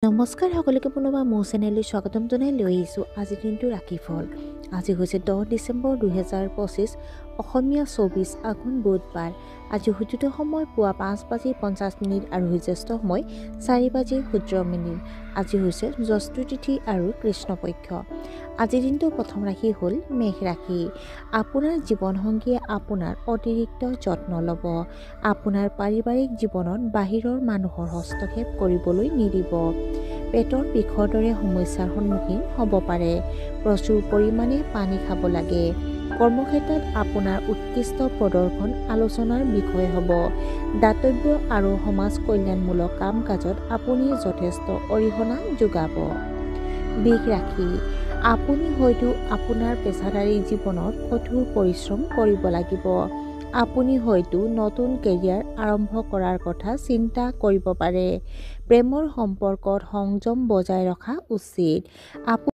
নমস্কাৰ সকলোকে পুনৰবাৰ মোৰ চেনেললৈ স্বাগতম জনাই লৈ আহিছোঁ আজিৰ দিনটো ৰাশিফল। আজি হৈছে 10 ডিচেম্বৰ 2025 অসমীয়া 24 আঘোণ বুধবাৰ। আজি সূৰ্যোদয় সময় পুৱা 5:50 আৰু সূৰ্যাস্ত সময় 4:17। আজি হৈছে জ্যৈষ্ঠ তিথি আৰু কৃষ্ণপক্ষ। আজিৰ দিনটো প্ৰথম ৰাশি হ'ল মেষ ৰাশি। আপোনাৰ জীৱনসংগীয়ে আপোনাৰ অতিৰিক্ত যত্ন ল'ব। আপোনাৰ পাৰিবাৰিক জীৱনত বাহিৰৰ মানুহৰ হস্তক্ষেপ কৰিবলৈ নিদিব। পেটৰ বিষৰ দৰে সমস্যাৰ সন্মুখীন হ'ব পাৰে। প্ৰচুৰ পৰিমাণে পানী খাব লাগে। কৰ্মক্ষেত্ৰত আপোনাৰ উৎকৃষ্ট প্ৰদৰ্শন আলোচনাৰ বিষয় হ'ব। দাতব্য আৰু সমাজ কল্যাণমূলক কাম কাজত আপুনি যথেষ্ট অৰিহণা যোগাব। বৃষ ৰাশি। আপুনি হয়তো আপোনাৰ পেছাদাৰী জীৱনত কঠোৰ পৰিশ্ৰম কৰিব লাগিব। আপুনি হয়তো নতুন কেৰিয়াৰ আৰম্ভ কৰাৰ কথা চিন্তা কৰিব পাৰে। প্ৰেমৰ সম্পৰ্কত সংযম বজাই ৰখা উচিত।